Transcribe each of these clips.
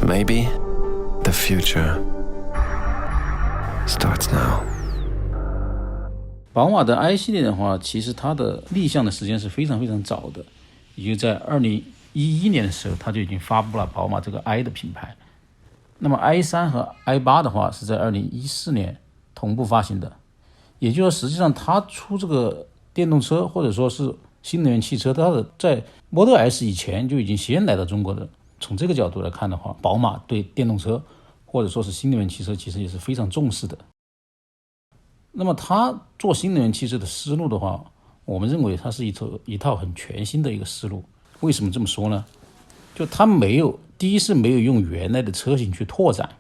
Maybe the future starts now. 宝马的 i 系列的话，其实它的立项的时间是非常非常早的，也就在2011年的时候，它就已经发布了宝马这个 i 的品牌。那么 i3 和 i8 的话是在2014年同步发行的，也就是说实际上它出这个电动车或者说是新能源汽车，它的在 Model S 以前就已经先来到中国的。从这个角度来看的话，宝马对电动车或者说是新能源汽车其实也是非常重视的。那么它做新能源汽车的思路的话，我们认为它是一套很全新的一个思路。为什么这么说呢？就它第一是没有用原来的车型去拓展，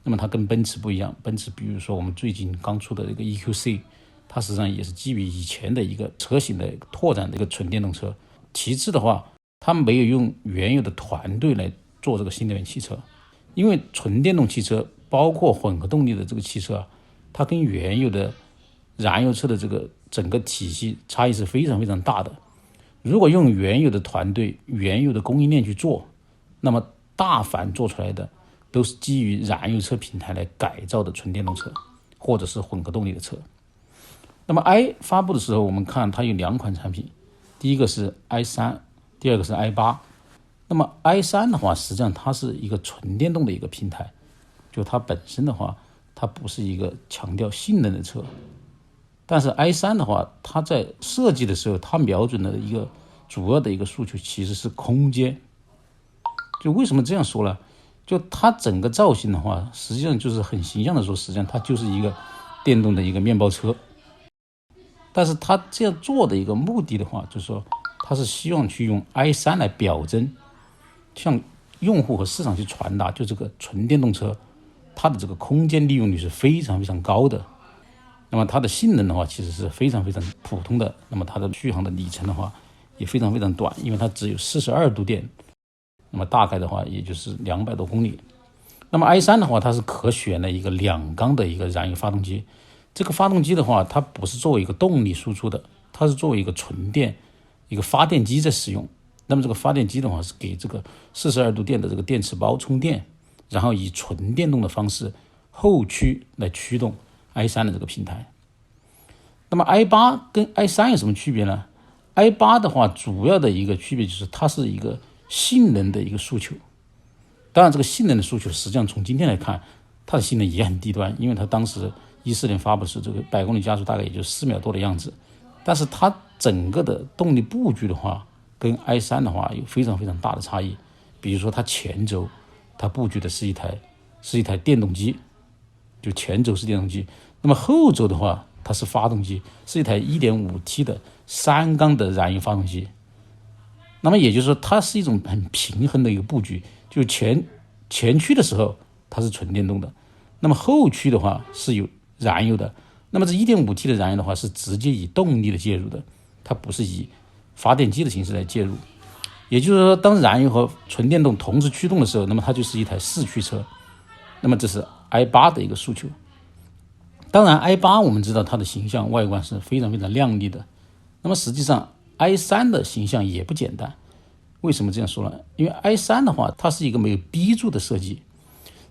那么它跟奔驰不一样，奔驰比如说我们最近刚出的这个 EQC， 它实际上也是基于以前的一个车型的拓展的一个纯电动车。其次的话，它没有用原有的团队来做这个新能源汽车，因为纯电动汽车包括混合动力的这个汽车它跟原有的燃油车的这个整个体系差异是非常非常大的。如果用原有的团队、原有的供应链去做，那么大凡做出来的都是基于燃油车平台来改造的纯电动车或者是混合动力的车。那么 i 发布的时候，我们看它有2款产品，第一个是 i3， 第二个是 i8。 那么 i3 的话实际上它是一个纯电动的一个平台，就它本身的话它不是一个强调性能的车，但是 i3 的话它在设计的时候它瞄准的一个主要的一个诉求其实是空间。就为什么这样说呢？就它整个造型的话实际上就是很形象的说，实际上它就是一个电动的一个面包车。但是它这样做的一个目的的话，就是说它是希望去用 i3 来表征，向用户和市场去传达，就这个纯电动车它的这个空间利用率是非常非常高的。那么它的性能的话其实是非常非常普通的，那么它的续航的里程的话也非常非常短，因为它只有42度电，那么大概的话也就是200多公里。那么 i3 的话它是可选的一个2缸的一个燃油发动机，这个发动机的话它不是作为一个动力输出的，它是作为一个纯电一个发电机在使用。那么这个发电机的话是给这个42度电的这个电池包充电，然后以纯电动的方式后驱来驱动 i3 的这个平台。那么 i8 跟 i3 有什么区别呢？ i8 的话主要的一个区别就是它是一个性能的一个诉求。当然这个性能的诉求实际上从今天来看它的性能也很低端，因为它当时14年发布时这个100公里加速大概也就4秒多的样子，但是它整个的动力布局的话跟 i3 的话有非常非常大的差异。比如说它前轴它布局的是一台电动机，就前轴是电动机，那么后轴的话它是发动机，是一台 1.5T 的3缸的燃油发动机。那么也就是说它是一种很平衡的一个布局，就前驱的时候它是纯电动的，那么后驱的话是有燃油的，那么这 1.5T 的燃油的话是直接以动力的介入的，它不是以发电机的形式来介入。也就是说当燃油和纯电动同时驱动的时候，那么它就是一台4驱车。那么这是 i8 的一个诉求。当然 i8 我们知道它的形象外观是非常非常亮丽的，那么实际上 i3 的形象也不简单。为什么这样说呢？因为 i3 的话它是一个没有 B 柱的设计，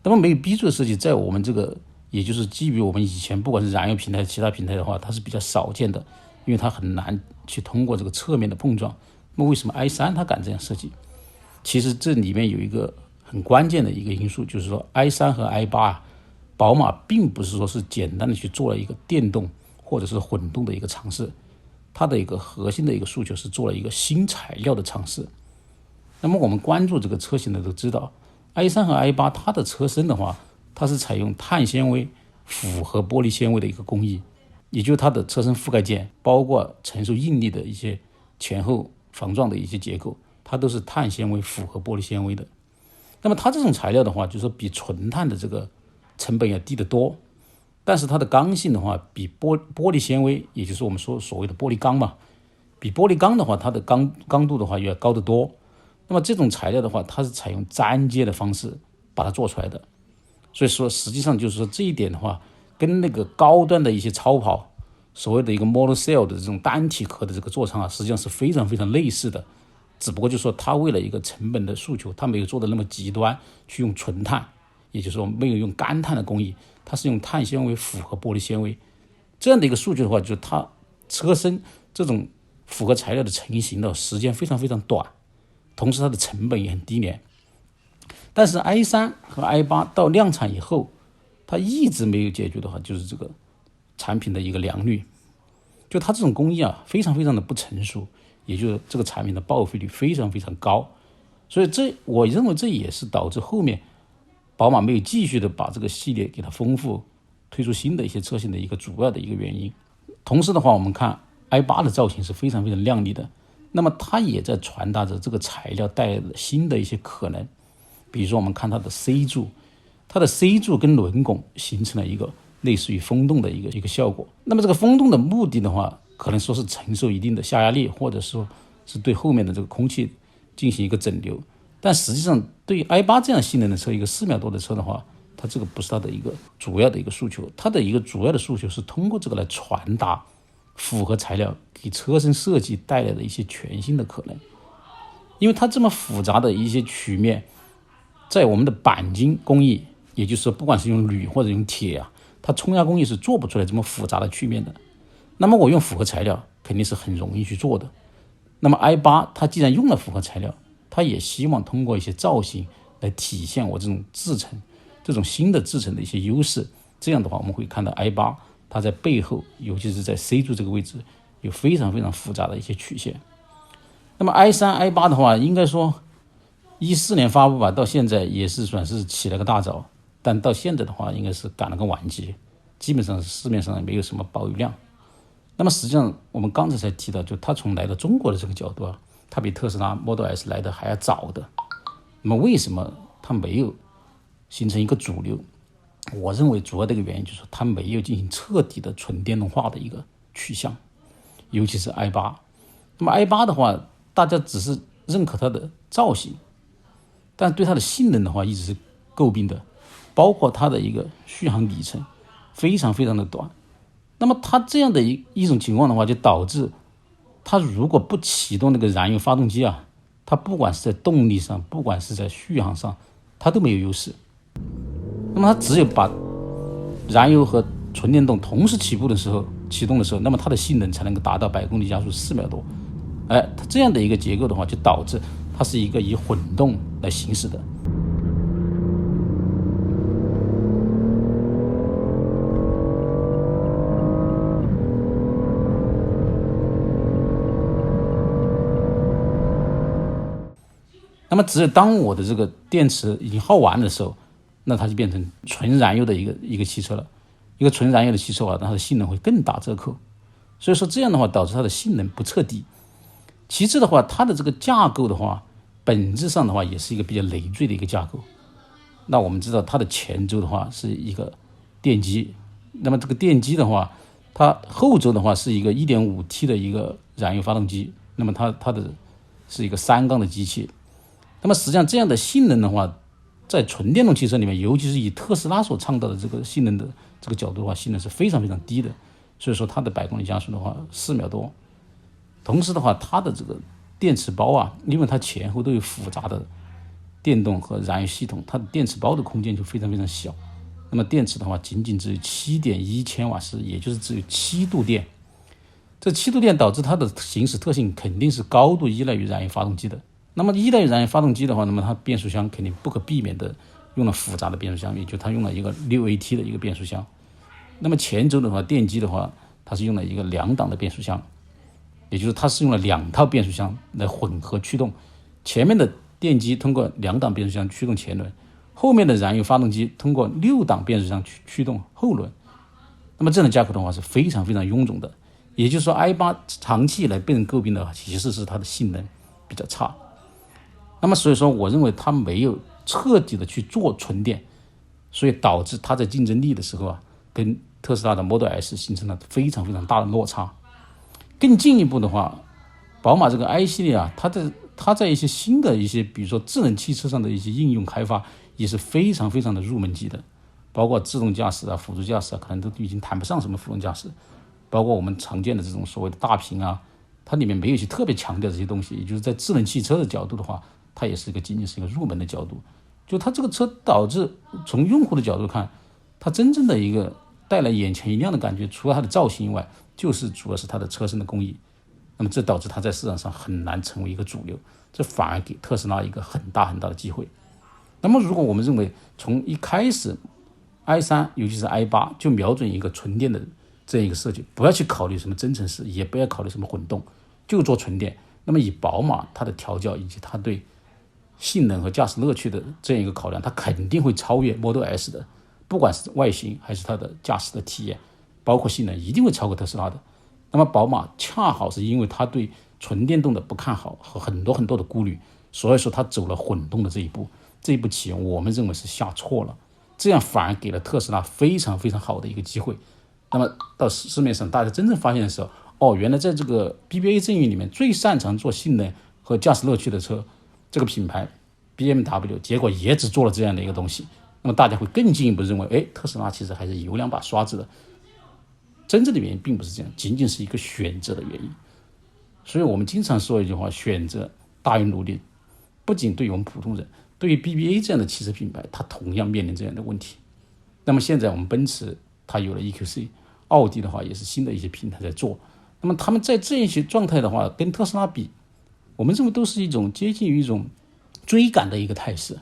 那么没有 B 柱的设计在我们这个也就是基于我们以前不管是燃油平台其他平台的话它是比较少见的，因为它很难去通过这个侧面的碰撞。那么为什么 i3 它敢这样设计？其实这里面有一个很关键的一个因素，就是说 i3 和 i8 宝马并不是说是简单的去做了一个电动或者是混动的一个尝试，它的一个核心的一个诉求是做了一个新材料的尝试。那么我们关注这个车型的都知道 i3 和 i8 它的车身的话它是采用碳纤维复合玻璃纤维的一个工艺，也就是它的车身覆盖件包括承受应力的一些前后防撞的一些结构，它都是碳纤维复合玻璃纤维的。那么它这种材料的话就是说比纯碳的这个成本要低得多，但是它的刚性的话比玻璃纤维，也就是我们所谓的玻璃钢嘛，比玻璃钢的话它的刚度的话要高得多。那么这种材料的话它是采用粘接的方式把它做出来的，所以说实际上就是说这一点的话跟那个高端的一些超跑所谓的一个 Model Cell 的这种单体壳的这个座舱实际上是非常非常类似的。只不过就是说它为了一个成本的诉求，它没有做的那么极端，去用纯碳，也就是说没有用干碳的工艺，它是用碳纤维复合玻璃纤维这样的一个诉求的话，就是它车身这种复合材料的成型的时间非常非常短，同时它的成本也很低廉。但是 i3 和 i8 到量产以后，它一直没有解决的话，就是这个产品的一个良率，就它这种工艺啊，非常非常的不成熟，也就是这个产品的报废率非常非常高。所以我认为这也是导致后面宝马没有继续的把这个系列给它丰富，推出新的一些车型的一个主要的一个原因。同时的话，我们看 i8 的造型是非常非常亮丽的，那么它也在传达着这个材料带来的新的一些可能。比如说我们看它的 C 柱，它的 C 柱跟轮拱形成了一个类似于风洞的一个效果。那么这个风洞的目的的话，可能说是承受一定的下压力，或者说是对后面的这个空气进行一个整流。但实际上对于 i8 这样性能的车，一个4秒多的车的话，它这个不是它的一个主要的一个诉求，它的一个主要的诉求是通过这个来传达复合材料给车身设计带来的一些全新的可能。因为它这么复杂的一些曲面，在我们的钣金工艺，也就是说不管是用铝或者用铁啊，它冲压工艺是做不出来这么复杂的曲面的。那么我用复合材料肯定是很容易去做的。那么 i8 它既然用了复合材料，它也希望通过一些造型来体现我这种制程，这种新的制程的一些优势。这样的话，我们会看到 i8 它在背后，尤其是在 C 柱这个位置，有非常非常复杂的一些曲线。那么 i3、i8 的话，应该说14年发布吧，到现在也是算是起了个大早，但到现在的话，应该是赶了个晚集，基本上市面上也没有什么保有量。那么实际上我们刚才才提到，就它从来到中国的这个角度啊，它比特斯拉 Model S 来的还要早的。那么为什么它没有形成一个主流？我认为主要的一个原因就是它没有进行彻底的纯电动化的一个取向，尤其是 i8。那么 i8 的话，大家只是认可它的造型，但对它的性能的话一直是诟病的，包括它的一个续航里程非常非常的短。那么它这样的一种情况的话，就导致它如果不启动那个燃油发动机啊，它不管是在动力上，不管是在续航上，它都没有优势。那么它只有把燃油和纯电动同时启动的时候，那么它的性能才能够达到100公里加速4秒多。它这样的一个结构的话，就导致它是一个以混动来行驶的。那么只有当我的这个电池已经耗完的时候，那它就变成纯燃油的一个汽车了。一个纯燃油的汽车啊，它的性能会更打折扣。所以说这样的话，导致它的性能不彻底。其次的话，它的这个架构的话，本质上的话也是一个比较累赘的一个架构。那我们知道它的前轴的话是一个电机，那么这个电机的话，它后轴的话是一个 1.5T 的一个燃油发动机，那么它的是一个3缸的机器。那么实际上这样的性能的话，在纯电动汽车里面，尤其是以特斯拉所倡导的这个性能的这个角度的话，性能是非常非常低的。所以说它的100公里加速的话4秒多。同时的话，它的这个电池包啊，因为它前后都有复杂的电动和燃油系统，它的电池包的空间就非常非常小。那么电池的话，仅仅只有 7.1 千瓦时，也就是只有7度电。这7度电导致它的行驶特性肯定是高度依赖于燃油发动机的。那么依赖于燃油发动机的话，那么它变速箱肯定不可避免的用了复杂的变速箱，也就它用了一个 6AT 的一个变速箱。那么前轴的话，电机的话，它是用了一个2档的变速箱，也就是它是用了2套变速箱来混合驱动。前面的电机通过2档变速箱驱动前轮，后面的燃油发动机通过6档变速箱驱动后轮。那么这样的架构的话是非常非常臃肿的。也就是说 i8 长期以来被人诟病的其实是它的性能比较差。那么所以说我认为它没有彻底的去做纯电，所以导致它在竞争力的时候啊，跟特斯拉的 Model S 形成了非常非常大的落差。更进一步的话，宝马这个 i 系列啊，它在一些新的一些比如说智能汽车上的一些应用开发也是非常非常的入门级的，包括自动驾驶啊、辅助驾驶啊，可能都已经谈不上什么辅助驾驶，包括我们常见的这种所谓的大屏啊、它里面没有去特别强调这些东西，也就是在智能汽车的角度的话，它也是仅仅是一个入门的角度。就它这个车导致从用户的角度看，它真正的一个带来眼前一亮的感觉，除了它的造型以外，就是主要是它的车身的工艺。那么这导致它在市场上很难成为一个主流，这反而给特斯拉一个很大很大的机会。那么如果我们认为从一开始 i3 尤其是 i8 就瞄准一个纯电的这样一个设计，不要去考虑什么增程式，也不要考虑什么混动，就做纯电，那么以宝马它的调教以及它对性能和驾驶乐趣的这样一个考量，它肯定会超越 Model S 的，不管是外形还是它的驾驶的体验，包括性能，一定会超过特斯拉的。那么宝马恰好是因为它对纯电动的不看好和很多很多的顾虑，所以说它走了混动的这一步。这一步棋我们认为是下错了，这样反而给了特斯拉非常非常好的一个机会。那么到市面上大家真正发现的时候，原来在这个 BBA 阵营里面最擅长做性能和驾驶乐趣的车，这个品牌 BMW 结果也只做了这样的一个东西。那么大家会更进一步认为，特斯拉其实还是有两把刷子的。真正的原因并不是这样，仅仅是一个选择的原因。所以我们经常说一句话，选择大于努力。不仅对于我们普通人，对于 BBA 这样的汽车品牌，它同样面临这样的问题。那么现在我们奔驰它有了 EQC， 奥迪的话也是新的一些平台在做。那么他们在这一些状态的话，跟特斯拉比，我们认为都是一种接近于一种追赶的一个态势。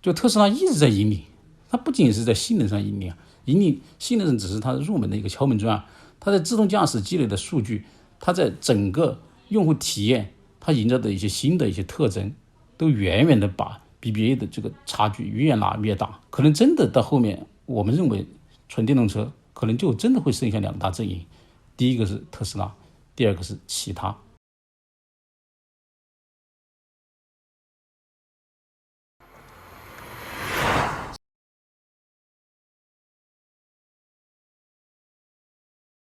就特斯拉一直在引领，它不仅是在性能上引领，性能上只是它入门的一个敲门砖，它在自动驾驶积累的数据，它在整个用户体验，它营造的一些新的一些特征，都远远的把 BBA 的这个差距越拉越大。可能真的到后面，我们认为纯电动车可能就真的会剩下两大阵营，第一个是特斯拉，第二个是其他